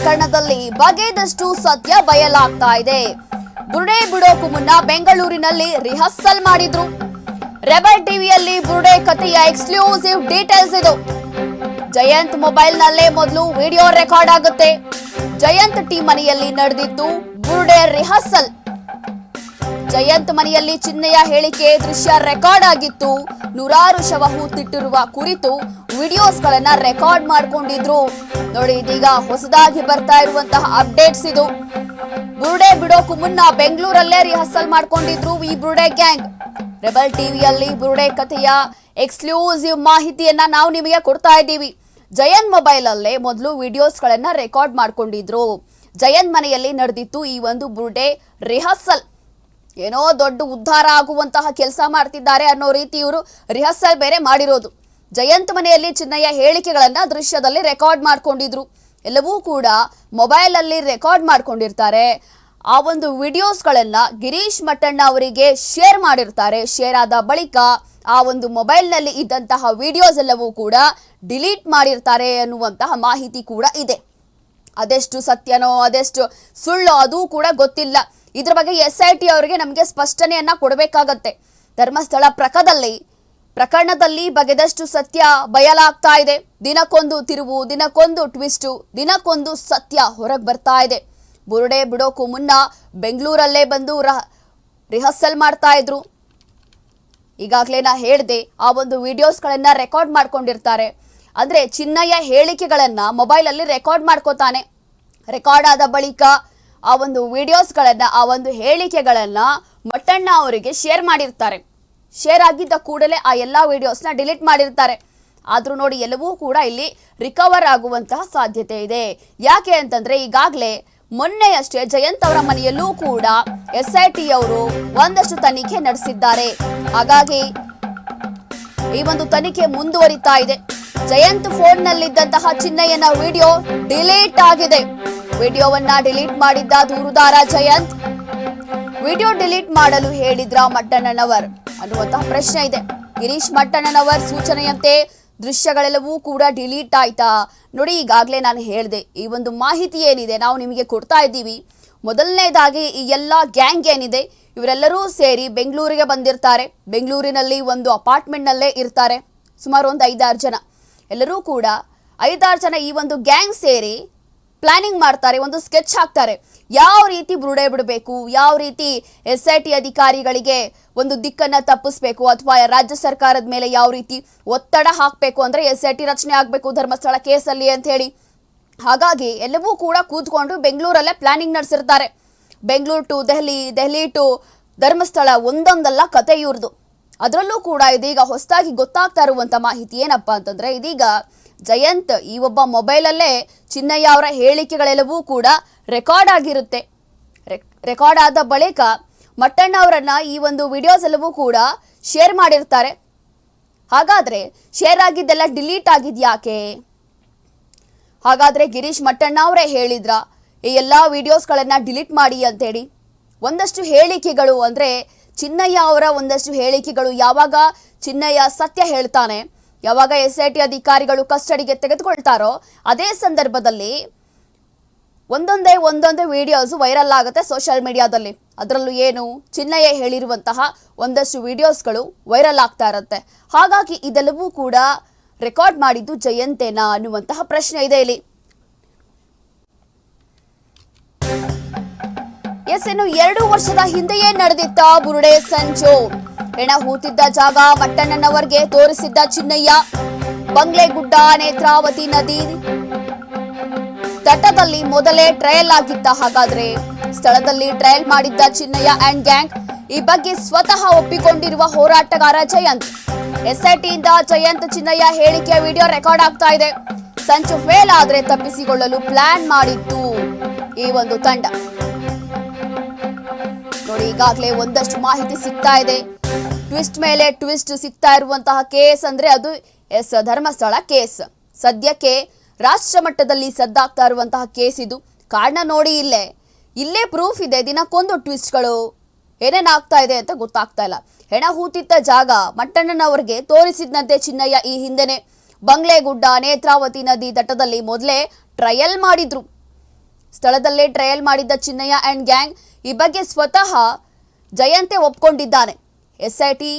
ಪ್ರಕರಣದಲ್ಲಿ ಬಗೆದಷ್ಟು ಸತ್ಯ ಬಯಲಾಗ್ತಾ ಇದೆ. ಬುರುಡೆ ಬಿಡೋಕು ಮುನ್ನ ಬೆಂಗಳೂರಿನಲ್ಲಿ ರಿಹರ್ಸಲ್ ಮಾಡಿದ್ರು. ರೆಬಲ್ ಟಿವಿಯಲ್ಲಿ ಬುರುಡೆ ಕಥೆಯ ಎಕ್ಸ್ಕ್ಲೂಸಿವ್ ಡೀಟೇಲ್ಸ್ ಇದು. ಜಯಂತ್ ಮೊಬೈಲ್ ನಲ್ಲೇ ಮೊದಲು ವಿಡಿಯೋ ರೆಕಾರ್ಡ್ ಆಗುತ್ತೆ. ಜಯಂತ್ ಟೀಮ್ ಮನೆಯಲ್ಲಿ ನಡೆದಿತ್ತು ಬುರುಡೆ ರಿಹರ್ಸಲ್. ಜಯಂತ್ ಮನೆಯಲ್ಲಿ ಚಿನ್ನಯ್ಯ ಹೇಳಿಕೆ ದೃಶ್ಯ ರೆಕಾರ್ಡ್ ಆಗಿತ್ತು. ನೂರಾರು ಶವ ಹೂತಿಟ್ಟಿರುವ ಕುರಿತು ವಿಡಿಯೋಸ್ಗಳನ್ನ ರೆಕಾರ್ಡ್ ಮಾಡ್ಕೊಂಡಿದ್ರು. ನೋಡಿ, ಇದೀಗ ಹೊಸದಾಗಿ ಬರ್ತಾ ಇರುವಂತಹ ಅಪ್ಡೇಟ್ಸ್ ಇದು. ಬುರುಡೆ ಬಿಡೋಕು ಮುನ್ನ ಬೆಂಗಳೂರಲ್ಲೇ ರಿಹರ್ಸಲ್ ಮಾಡ್ಕೊಂಡಿದ್ರು ಈ ಬುರುಡೆ ಗ್ಯಾಂಗ್. ರೆಬಲ್ ಟಿವಿಯಲ್ಲಿ ಬುರುಡೆ ಕಥೆಯ ಎಕ್ಸ್ಕ್ಲೂಸಿವ್ ಮಾಹಿತಿಯನ್ನ ನಾವು ನಿಮಗೆ ಕೊಡ್ತಾ ಇದ್ದೀವಿ. ಜಯಂತ್ ಮೊಬೈಲ್ ಅಲ್ಲೇ ಮೊದಲು ವಿಡಿಯೋಸ್ಗಳನ್ನ ರೆಕಾರ್ಡ್ ಮಾಡ್ಕೊಂಡಿದ್ರು. ಜಯಂತ್ ಮನೆಯಲ್ಲಿ ನಡೆದಿತ್ತು ಈ ಒಂದು ಬುರುಡೆ ರಿಹರ್ಸಲ್. ಏನೋ ದೊಡ್ಡ ಉದ್ಧಾರ ಆಗುವಂತಹ ಕೆಲಸ ಮಾಡ್ತಿದ್ದಾರೆ ಅನ್ನೋ ರೀತಿ ಇವರು ರಿಹರ್ಸಲ್ ಬೇರೆ ಮಾಡಿರೋದು. ಜಯಂತ್ ಮನೆಯಲ್ಲಿ ಚಿನ್ನಯ್ಯ ಹೇಳಿಕೆಗಳನ್ನ ದೃಶ್ಯದಲ್ಲಿ ರೆಕಾರ್ಡ್ ಮಾಡ್ಕೊಂಡಿದ್ರು. ಎಲ್ಲವೂ ಕೂಡ ಮೊಬೈಲ್ ಅಲ್ಲಿ ರೆಕಾರ್ಡ್ ಮಾಡ್ಕೊಂಡಿರ್ತಾರೆ. ಆ ಒಂದು ವಿಡಿಯೋಸ್ಗಳನ್ನ ಗಿರೀಶ್ ಮಟ್ಟಣ್ಣ ಅವರಿಗೆ ಶೇರ್ ಮಾಡಿರ್ತಾರೆ. ಶೇರ್ ಆದ ಬಳಿಕ ಆ ಒಂದು ಮೊಬೈಲ್ ನಲ್ಲಿ ಇದ್ದಂತಹ ವಿಡಿಯೋಸ್ ಎಲ್ಲವೂ ಕೂಡ ಡಿಲೀಟ್ ಮಾಡಿರ್ತಾರೆ ಅನ್ನುವಂತಹ ಮಾಹಿತಿ ಕೂಡ ಇದೆ. ಅದೆಷ್ಟು ಸತ್ಯನೋ ಅದೆಷ್ಟು ಸುಳ್ಳೋ ಅದು ಕೂಡ ಗೊತ್ತಿಲ್ಲ. ಇದ್ರ ಬಗ್ಗೆ SIT ಅವರಿಗೆ ನಮಗೆ ಸ್ಪಷ್ಟನೆಯನ್ನ ಕೊಡಬೇಕಾಗತ್ತೆ. ಧರ್ಮಸ್ಥಳ ಪ್ರಕರಣದಲ್ಲಿ ಬಗೆದಷ್ಟು ಸತ್ಯ ಬಯಲಾಗ್ತಾ ಇದೆ. ದಿನಕ್ಕೊಂದು ತಿರುವು, ದಿನಕ್ಕೊಂದು ಟ್ವಿಸ್ಟು, ದಿನಕ್ಕೊಂದು ಸತ್ಯ ಹೊರಗೆ ಬರ್ತಾ ಇದೆ. ಬುರುಡೆ ಬಿಡೋಕು ಮುನ್ನ ಬೆಂಗಳೂರಲ್ಲೇ ಬಂದು ರಿಹರ್ಸಲ್ ಮಾಡ್ತಾ ಇದ್ರು. ಈಗಾಗಲೇ ನಾ ಹೇಳಿದೆ, ಆ ಒಂದು ವಿಡಿಯೋಸ್ಗಳನ್ನ ರೆಕಾರ್ಡ್ ಮಾಡ್ಕೊಂಡಿರ್ತಾರೆ. ಅಂದ್ರೆ ಚಿನ್ನಯ್ಯ ಹೇಳಿಕೆಗಳನ್ನ ಮೊಬೈಲಲ್ಲಿ ರೆಕಾರ್ಡ್ ಮಾಡ್ಕೋತಾನೆ. ರೆಕಾರ್ಡ್ ಆದ ಬಳಿಕ ಆ ಒಂದು ವಿಡಿಯೋಸ್ಗಳನ್ನ, ಆ ಒಂದು ಹೇಳಿಕೆಗಳನ್ನ ಮಟ್ಟಣ್ಣ ಅವರಿಗೆ ಶೇರ್ ಮಾಡಿರ್ತಾರೆ. ಶೇರ್ ಆಗಿದ್ದ ಕೂಡಲೇ ಆ ಎಲ್ಲ ವಿಡಿಯೋಸ್ನ ಡಿಲೀಟ್ ಮಾಡಿರ್ತಾರೆ. ಆದ್ರೂ ನೋಡಿ, ಎಲ್ಲವೂ ಕೂಡ ಇಲ್ಲಿ ರಿಕವರ್ ಆಗುವಂತಹ ಸಾಧ್ಯತೆ ಇದೆ. ಯಾಕೆ ಅಂತಂದ್ರೆ ಈಗಾಗಲೇ ಮೊನ್ನೆಯಷ್ಟೇ ಜಯಂತ್ ಅವರ ಮನೆಯಲ್ಲೂ ಕೂಡ SIT ಅವರು ಒಂದಷ್ಟು ತನಿಖೆ ನಡೆಸಿದ್ದಾರೆ. ಹಾಗಾಗಿ ಈ ಒಂದು ತನಿಖೆ ಮುಂದುವರಿತಾ ಇದೆ. ಜಯಂತ್ ಫೋನ್ ನಲ್ಲಿದ್ದಂತಹ ಚಿನ್ನಯ್ಯನ ವಿಡಿಯೋ ಡಿಲೀಟ್ ಆಗಿದೆ. ವಿಡಿಯೋವನ್ನ ಡಿಲೀಟ್ ಮಾಡಿದ್ದ ದೂರುದಾರ ಜಯಂತ್. ವಿಡಿಯೋ ಡಿಲೀಟ್ ಮಾಡಲು ಹೇಳಿದ್ರ ಮಟ್ಟಣ್ಣನವರ್ ಅನ್ನುವಂತಹ ಪ್ರಶ್ನೆ ಇದೆ. ಗಿರೀಶ್ ಮಟ್ಟಣ್ಣನವರ್ ಸೂಚನೆಯಂತೆ ದೃಶ್ಯಗಳೆಲ್ಲವೂ ಕೂಡ ಡಿಲೀಟ್ ಆಯ್ತಾ? ನೋಡಿ, ಈಗಾಗಲೇ ನಾನು ಹೇಳಿದೆ, ಈ ಒಂದು ಮಾಹಿತಿ ಏನಿದೆ ನಾವು ನಿಮಗೆ ಕೊಡ್ತಾ ಇದ್ದೀವಿ. ಮೊದಲನೇದಾಗಿ ಈ ಎಲ್ಲ ಗ್ಯಾಂಗ್ ಏನಿದೆ ಇವರೆಲ್ಲರೂ ಸೇರಿ ಬೆಂಗಳೂರಿಗೆ ಬಂದಿರ್ತಾರೆ. ಬೆಂಗಳೂರಿನಲ್ಲಿ ಒಂದು ಅಪಾರ್ಟ್ಮೆಂಟ್ನಲ್ಲೇ ಇರ್ತಾರೆ. ಸುಮಾರು ಒಂದು 5-6 ಜನ. ಎಲ್ಲರೂ ಕೂಡ 5-6 ಜನ ಈ ಒಂದು ಗ್ಯಾಂಗ್ ಸೇರಿ ಪ್ಲಾನಿಂಗ್ ಮಾಡ್ತಾರೆ. ಒಂದು ಸ್ಕೆಚ್ ಹಾಕ್ತಾರೆ. ಯಾವ ರೀತಿ ಬುರುಡೆ ಬಿಡಬೇಕು, ಯಾವ ರೀತಿ SIT ಅಧಿಕಾರಿಗಳಿಗೆ ಒಂದು ದಿಕ್ಕನ್ನ ತಪ್ಪಿಸ್ಬೇಕು, ಅಥವಾ ರಾಜ್ಯ ಸರ್ಕಾರದ ಮೇಲೆ ಯಾವ ರೀತಿ ಒತ್ತಡ ಹಾಕಬೇಕು ಅಂದ್ರೆ SIT ರಚನೆ ಆಗಬೇಕು ಧರ್ಮಸ್ಥಳ ಕೇಸಲ್ಲಿ ಅಂತ ಹೇಳಿ. ಹಾಗಾಗಿ ಎಲ್ಲವೂ ಕೂಡ ಕೂತ್ಕೊಂಡು ಬೆಂಗಳೂರಲ್ಲೇ ಪ್ಲಾನಿಂಗ್ ನಡೆಸಿರ್ತಾರೆ. ಬೆಂಗಳೂರು ಟು ದೆಹಲಿ, ದೆಹಲಿ ಟು ಧರ್ಮಸ್ಥಳ, ಒಂದೊಂದಲ್ಲ ಕತೆ ಇವ್ರದು. ಅದರಲ್ಲೂ ಕೂಡ ಇದೀಗ ಹೊಸದಾಗಿ ಗೊತ್ತಾಗ್ತಾ ಇರುವಂತ ಮಾಹಿತಿ ಏನಪ್ಪಾ ಅಂತಂದ್ರೆ, ಇದೀಗ ಜಯಂತ್ ಈ ಒಬ್ಬ ಮೊಬೈಲಲ್ಲೇ ಚಿನ್ನಯ್ಯ ಅವರ ಹೇಳಿಕೆಗಳೆಲ್ಲವೂ ಕೂಡ ರೆಕಾರ್ಡ್ ಆಗಿರುತ್ತೆ. ರೆಕಾರ್ಡ್ ಆದ ಬಳಿಕ ಮಟ್ಟಣ್ಣ ಅವರನ್ನ ಈ ಒಂದು ವಿಡಿಯೋಸ್ ಎಲ್ಲವೂ ಕೂಡ ಶೇರ್ ಮಾಡಿರ್ತಾರೆ. ಹಾಗಾದ್ರೆ ಶೇರ್ ಆಗಿದ್ದೆಲ್ಲ ಡಿಲೀಟ್ ಆಗಿದ್ಯಾಕೆ? ಹಾಗಾದ್ರೆ ಗಿರೀಶ್ ಮಟ್ಟಣ್ಣ ಅವರೇ ಹೇಳಿದ್ರ ಈ ಎಲ್ಲ ವಿಡಿಯೋಸ್ಗಳನ್ನ ಡಿಲೀಟ್ ಮಾಡಿ ಅಂತೇಳಿ? ಒಂದಷ್ಟು ಹೇಳಿಕೆಗಳು ಅಂದ್ರೆ ಚಿನ್ನಯ್ಯ ಅವರ ಒಂದಷ್ಟು ಹೇಳಿಕೆಗಳು, ಯಾವಾಗ ಚಿನ್ನಯ್ಯ ಸತ್ಯ ಹೇಳ್ತಾನೆ, ಯಾವಾಗ SIT ಅಧಿಕಾರಿಗಳು ಕಸ್ಟಡಿಗೆ ತೆಗೆದುಕೊಳ್ತಾರೋ ಅದೇ ಸಂದರ್ಭದಲ್ಲಿ ಒಂದೊಂದೇ ವಿಡಿಯೋಸ್ ವೈರಲ್ ಆಗುತ್ತೆ ಸೋಷಿಯಲ್ ಮೀಡಿಯಾದಲ್ಲಿ. ಅದರಲ್ಲೂ ಏನು ಚಿನ್ನಯ್ಯ ಹೇಳಿರುವಂತಹ ಒಂದಷ್ಟು ವಿಡಿಯೋಸ್ಗಳು ವೈರಲ್ ಆಗ್ತಾ ಇರುತ್ತೆ. ಹಾಗಾಗಿ ಇದೆಲ್ಲವೂ ಕೂಡ ರೆಕಾರ್ಡ್ ಮಾಡಿದ್ದು ಜಯಂತೇನಾ ಅನ್ನುವಂತಹ ಪ್ರಶ್ನೆ ಇದೆ ಇಲ್ಲಿ. ಇನ್ನು 2 ವರ್ಷದ ಹಿಂದೆಯೇ ನಡೆದಿತ್ತ ಬುರುಡೆ ಸಂಚು. ಹೆಣ ಹೂತಿದ್ದ ಜಾಗ ಮಟ್ಟಣ್ಣನವರ್ಗೆ ತೋರಿಸಿದ್ದ ಚಿನ್ನಯ್ಯ. ಬಂಗ್ಲೆಗುಡ್ಡ ನೇತ್ರಾವತಿ ನದಿ ತಟದಲ್ಲಿ ಮೊದಲೇ ಟ್ರಯಲ್ ಆಗಿತ್ತ. ಹಾಗಾದ್ರೆ ಸ್ಥಳದಲ್ಲಿ ಟ್ರಯಲ್ ಮಾಡಿದ್ದ ಚಿನ್ನಯ್ಯ ಅಂಡ್ ಗ್ಯಾಂಗ್. ಈ ಬಗ್ಗೆ ಸ್ವತಃ ಒಪ್ಪಿಕೊಂಡಿರುವ ಹೋರಾಟಗಾರ ಜಯಂತ್. SIT ಇಂದ ಜಯಂತ್ ಚಿನ್ನಯ್ಯ ಹೇಳಿಕೆಯ ವಿಡಿಯೋ ರೆಕಾರ್ಡ್ ಆಗ್ತಾ ಇದೆ. ಸಂಚು ಫೇಲ್ ಆದ್ರೆ ತಪ್ಪಿಸಿಕೊಳ್ಳಲು ಪ್ಲಾನ್ ಮಾಡಿತ್ತು ಈ ಒಂದು ತಂಡ. ನೋಡಿ, ಈಗಾಗಲೇ ಒಂದಷ್ಟು ಮಾಹಿತಿ ಸಿಗ್ತಾ ಇದೆ. ಟ್ವಿಸ್ಟ್ ಮೇಲೆ ಟ್ವಿಸ್ಟ್ ಸಿಗ್ತಾ ಇರುವಂತಹ ಕೇಸ್ ಅಂದ್ರೆ ಅದು ಧರ್ಮಸ್ಥಳ ಕೇಸ್. ಸದ್ಯಕ್ಕೆ ರಾಷ್ಟ್ರ ಮಟ್ಟದಲ್ಲಿ ಸದ್ದಾಗ್ತಾ ಇರುವಂತಹ ಕೇಸ್ ಇದು. ಕಾರಣ ನೋಡಿ, ಇಲ್ಲೇ ಪ್ರೂಫ್ ಇದೆ. ದಿನಕ್ಕೊಂದು ಟ್ವಿಸ್ಟ್ಗಳು ಏನೇನಾಗ್ತಾ ಇದೆ ಅಂತ ಗೊತ್ತಾಗ್ತಾ ಇಲ್ಲ. ಹೆಣ ಹೂತಿದ್ದ ಜಾಗ ಮಟ್ಟಣ್ಣನವರಿಗೆ ತೋರಿಸಿದಂತೆ ಚಿನ್ನಯ್ಯ ಈ ಹಿಂದೆನೆ ಬಂಗ್ಲೆಗುಡ್ಡ ನೇತ್ರಾವತಿ ನದಿ ತಟದಲ್ಲಿ ಮೊದಲೇ ಟ್ರಯಲ್ ಮಾಡಿದ್ರು. ಸ್ಥಳದಲ್ಲೇ ಟ್ರಯಲ್ ಮಾಡಿದ್ದ ಚಿನ್ನಯ್ಯ ಅಂಡ್ ಗ್ಯಾಂಗ್ ಈ ಬಗ್ಗೆ ಸ್ವತಃ ಜಯಂತೆ ಒಪ್ಕೊಂಡಿದ್ದಾನೆ. ಎಸ್ಐಟಿ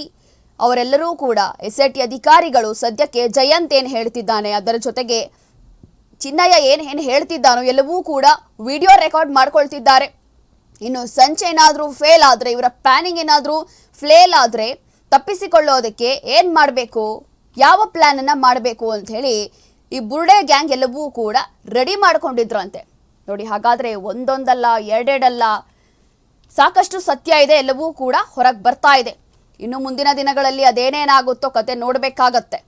ಅವರೆಲ್ಲರೂ ಕೂಡ ಎಸ್ಐಟಿ ಅಧಿಕಾರಿಗಳು ಸದ್ಯಕ್ಕೆ ಜಯಂತ್ ಏನು ಹೇಳ್ತಿದ್ದಾನೆ, ಅದರ ಜೊತೆಗೆ ಚಿನ್ನಯ್ಯ ಏನು ಹೇಳ್ತಿದ್ದಾನೋ ಎಲ್ಲವೂ ಕೂಡ ವಿಡಿಯೋ ರೆಕಾರ್ಡ್ ಮಾಡ್ಕೊಳ್ತಿದ್ದಾರೆ. ಇನ್ನು ಸಂಚೆ ಏನಾದರೂ ಫೇಲ್ ಆದರೆ, ಇವರ ಪ್ಲಾನಿಂಗ್ ಏನಾದರೂ ಫೇಲ್ ಆದರೆ ತಪ್ಪಿಸಿಕೊಳ್ಳೋದಕ್ಕೆ ಏನು ಮಾಡಬೇಕು, ಯಾವ ಪ್ಲಾನನ್ನು ಮಾಡಬೇಕು ಅಂತ ಹೇಳಿ ಈ ಬುರ್ಡೆ ಗ್ಯಾಂಗ್ ಎಲ್ಲವೂ ಕೂಡ ರೆಡಿ ಮಾಡ್ಕೊಂಡಿದ್ರಂತೆ. ನೋಡಿ, ಹಾಗಾದರೆ ಒಂದೊಂದಲ್ಲ ಎರಡೆರಡಲ್ಲ ಸಾಕಷ್ಟು ಸತ್ಯ ಇದೆ, ಎಲ್ಲವೂ ಕೂಡ ಹೊರಗೆ ಬರ್ತಾ ಇದೆ. ಇನ್ನು ಮುಂದಿನ ದಿನಗಳಲ್ಲಿ ಅದೇನೇನಾಗುತ್ತೋ ಕತೆ ನೋಡಬೇಕಾಗತ್ತೆ.